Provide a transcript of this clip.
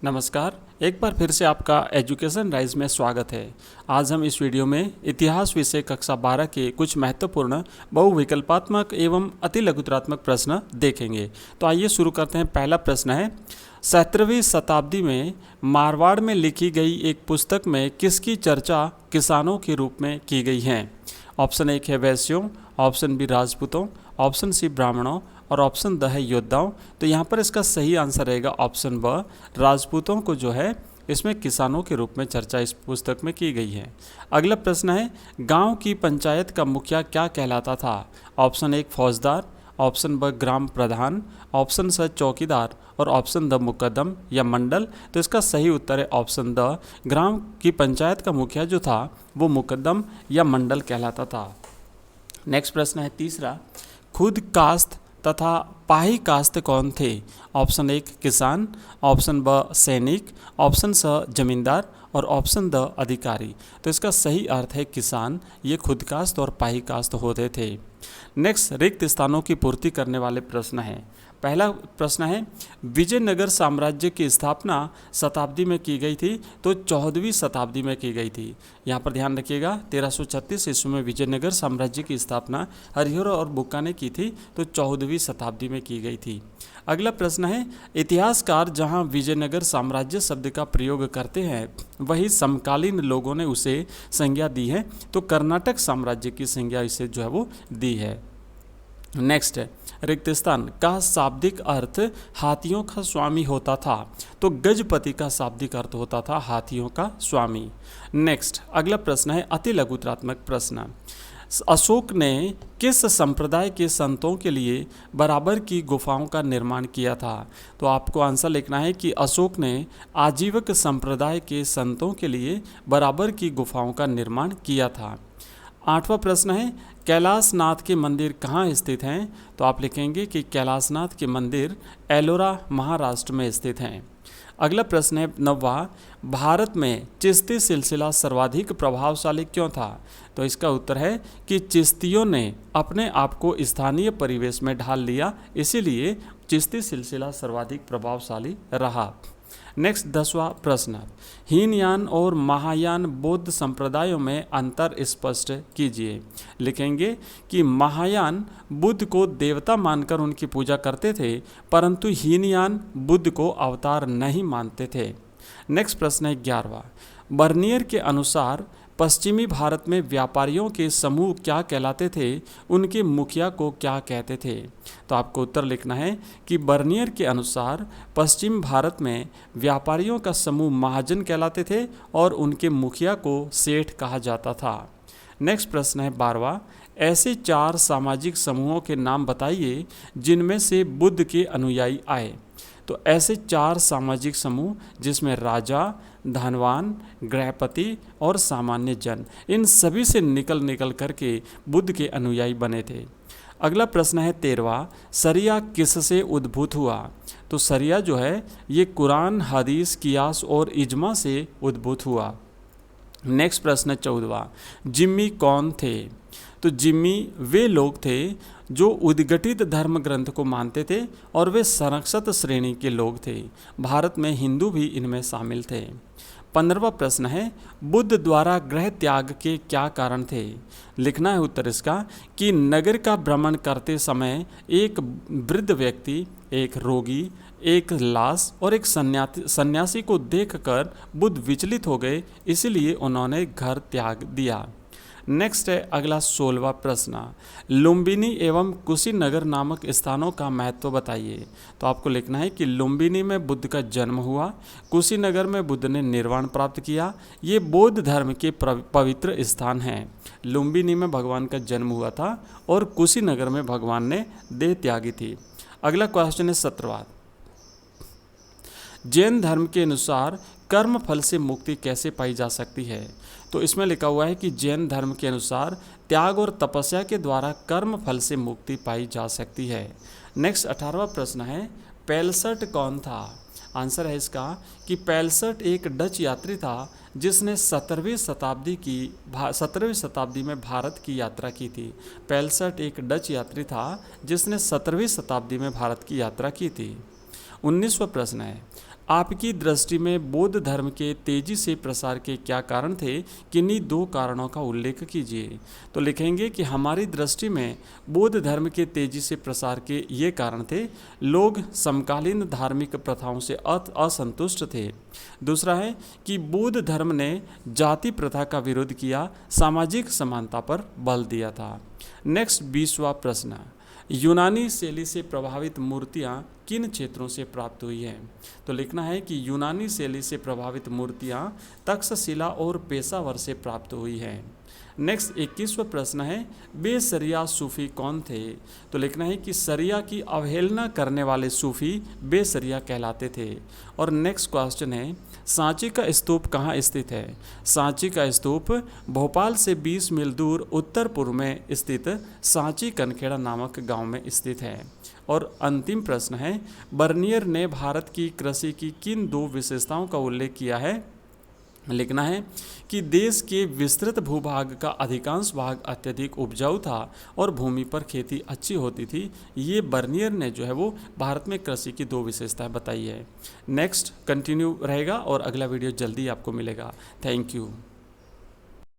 नमस्कार। एक बार फिर से आपका एजुकेशन राइज में स्वागत है। आज हम इस वीडियो में इतिहास विषय कक्षा 12 के कुछ महत्वपूर्ण बहुविकल्पात्मक एवं अति लघुतरात्मक प्रश्न देखेंगे। तो आइए शुरू करते हैं। पहला प्रश्न है, 17वीं शताब्दी में मारवाड़ में लिखी गई एक पुस्तक में किसकी चर्चा किसानों के रूप में की गई है? ऑप्शन 1 है वैश्यों, ऑप्शन बी राजपूतों, ऑप्शन सी ब्राह्मणों और ऑप्शन द है योद्धाओं। तो यहाँ पर इसका सही आंसर रहेगा ऑप्शन ब, राजपूतों को जो है इसमें किसानों के रूप में चर्चा इस पुस्तक में की गई है। अगला प्रश्न है, गांव की पंचायत का मुखिया क्या कहलाता था? ऑप्शन 1 फौजदार, ऑप्शन ब ग्राम प्रधान, ऑप्शन स चौकीदार और ऑप्शन द मुकद्दम या मंडल। तो इसका सही उत्तर है ऑप्शन द, ग्राम की पंचायत का मुखिया जो था वो मुकद्दम या मंडल कहलाता था। नेक्स्ट प्रश्न है तीसरा, खुद कास्त तथा पाही कास्त कौन थे? ऑप्शन 1 किसान, ऑप्शन ब सैनिक, ऑप्शन स जमींदार और ऑप्शन द अधिकारी। तो इसका सही अर्थ है किसान, ये खुद कास्त और पाही कास्त होते थे। नेक्स्ट, रिक्त स्थानों की पूर्ति करने वाले प्रश्न हैं। पहला प्रश्न है, विजयनगर साम्राज्य की स्थापना शताब्दी में की गई थी? तो 14वीं शताब्दी में की गई थी। यहाँ पर ध्यान रखिएगा, 1336 ईस्वी में विजयनगर साम्राज्य की स्थापना हरिहर और बुक्का ने की थी, तो 14वीं शताब्दी में की गई थी। अगला प्रश्न है, इतिहासकार जहाँ विजयनगर साम्राज्य शब्द का प्रयोग करते हैं वही समकालीन लोगों ने उसे संज्ञा दी है, तो कर्नाटक साम्राज्य की संज्ञा इसे जो है वो दी है। नेक्स्ट है, रिक्त स्थान का शाब्दिक अर्थ हाथियों का स्वामी होता था? तो गजपति का शाब्दिक अर्थ होता था हाथियों का स्वामी। नेक्स्ट, अगला प्रश्न है अति लघुतरात्मक प्रश्न, अशोक ने किस संप्रदाय के संतों के लिए बराबर की गुफाओं का निर्माण किया था? तो आपको आंसर लिखना है कि अशोक ने आजीवक संप्रदाय के संतों के लिए बराबर की गुफाओं का निर्माण किया था। आठवां प्रश्न है, कैलाशनाथ के मंदिर कहाँ स्थित हैं? तो आप लिखेंगे कि कैलाशनाथ के मंदिर एलोरा महाराष्ट्र में स्थित हैं। अगला प्रश्न है नौवां, भारत में चिश्ती सिलसिला सर्वाधिक प्रभावशाली क्यों था? तो इसका उत्तर है कि चिश्तियों ने अपने आप को स्थानीय परिवेश में ढाल लिया, इसीलिए चिश्ती सिलसिला सर्वाधिक प्रभावशाली रहा। नेक्स्ट 10वां प्रश्न, हीनयान और महायान बौद्ध संप्रदायों में अंतर स्पष्ट कीजिए। लिखेंगे कि महायान बुद्ध को देवता मानकर उनकी पूजा करते थे, परंतु हीनयान बुद्ध को अवतार नहीं मानते थे। नेक्स्ट प्रश्न है 11वां, बर्नियर के अनुसार पश्चिमी भारत में व्यापारियों के समूह क्या कहलाते थे? उनके मुखिया को क्या कहते थे? तो आपको उत्तर लिखना है कि बर्नियर के अनुसार पश्चिम भारत में व्यापारियों का समूह महाजन कहलाते थे और उनके मुखिया को सेठ कहा जाता था। नेक्स्ट प्रश्न है 12वां, ऐसे 4 सामाजिक समूहों के नाम बताइए जिनमें से बुद्ध के अनुयायी आए। तो ऐसे 4 सामाजिक समूह जिसमें राजा, धनवान, गृहपति और सामान्य जन, इन सभी से निकल करके बुद्ध के अनुयायी बने थे। अगला प्रश्न है 13वां, शरिया किससे उद्भूत हुआ? तो शरिया जो है ये कुरान, हदीस, कियास और इजमा से उद्भूत हुआ। नेक्स्ट प्रश्न 14वां, जिम्मी कौन थे? तो जिम्मी वे लोग थे जो उद्गठित धर्म ग्रंथ को मानते थे और वे संरक्षित श्रेणी के लोग थे। भारत में हिंदू भी इनमें शामिल थे। 15वां प्रश्न है, बुद्ध द्वारा गृह त्याग के क्या कारण थे? लिखना है उत्तर इसका कि नगर का भ्रमण करते समय एक वृद्ध व्यक्ति, एक रोगी, एक लाश और एक सन्यासी को देखकर बुद्ध विचलित हो गए, इसलिए उन्होंने घर त्याग दिया। नेक्स्ट है अगला 16वां प्रश्न, लुम्बिनी एवं कुशीनगर नामक स्थानों का महत्व बताइए। तो आपको लिखना है कि लुम्बिनी में बुद्ध का जन्म हुआ, कुशीनगर में बुद्ध ने निर्वाण प्राप्त किया। ये बौद्ध धर्म के पवित्र स्थान हैं। लुम्बिनी में भगवान का जन्म हुआ था और कुशीनगर में भगवान ने देह त्यागी थी। अगला क्वेश्चन है 17वां, जैन धर्म के अनुसार कर्म फल से मुक्ति कैसे पाई जा सकती है? तो इसमें लिखा हुआ है कि जैन धर्म के अनुसार त्याग और तपस्या के द्वारा कर्म फल से मुक्ति पाई जा सकती है। नेक्स्ट 18वां प्रश्न है, पेलसट कौन था? आंसर है इसका कि पेलसट एक डच यात्री था जिसने 17वीं शताब्दी में भारत की यात्रा की थी। पेलसट एक डच यात्री था जिसने 17वीं शताब्दी में भारत की यात्रा की थी। 19वां प्रश्न है, आपकी दृष्टि में बौद्ध धर्म के तेजी से प्रसार के क्या कारण थे, किन्हीं 2 कारणों का उल्लेख कीजिए। तो लिखेंगे कि हमारी दृष्टि में बौद्ध धर्म के तेजी से प्रसार के ये कारण थे, लोग समकालीन धार्मिक प्रथाओं से असंतुष्ट थे। दूसरा है कि बौद्ध धर्म ने जाति प्रथा का विरोध किया, सामाजिक समानता पर बल दिया था। नेक्स्ट 20वां प्रश्न, यूनानी शैली से प्रभावित मूर्तियाँ किन क्षेत्रों से प्राप्त हुई हैं। तो लिखना है कि यूनानी शैली से प्रभावित मूर्तियाँ तक्षशिला और पेशावर से प्राप्त हुई हैं। नेक्स्ट 21वां प्रश्न है, बेशरिया सूफी कौन थे। तो लिखना है कि शरिया की अवहेलना करने वाले सूफी बेशरिया कहलाते थे। और नेक्स्ट क्वेश्चन है, सांची का स्तूप कहाँ स्थित है। सांची का स्तूप भोपाल से 20 मील दूर उत्तर पूर्व में स्थित सांची कनखेड़ा नामक गांव में स्थित है। और अंतिम प्रश्न है, बर्नियर ने भारत की कृषि की किन 2 विशेषताओं का उल्लेख किया है। लिखना है कि देश के विस्तृत भूभाग का अधिकांश भाग अत्यधिक उपजाऊ था और भूमि पर खेती अच्छी होती थी। ये बर्नियर ने जो है वो भारत में कृषि की 2 विशेषताएं बताई है। नेक्स्ट कंटिन्यू रहेगा और अगला वीडियो जल्दी आपको मिलेगा। Thank you.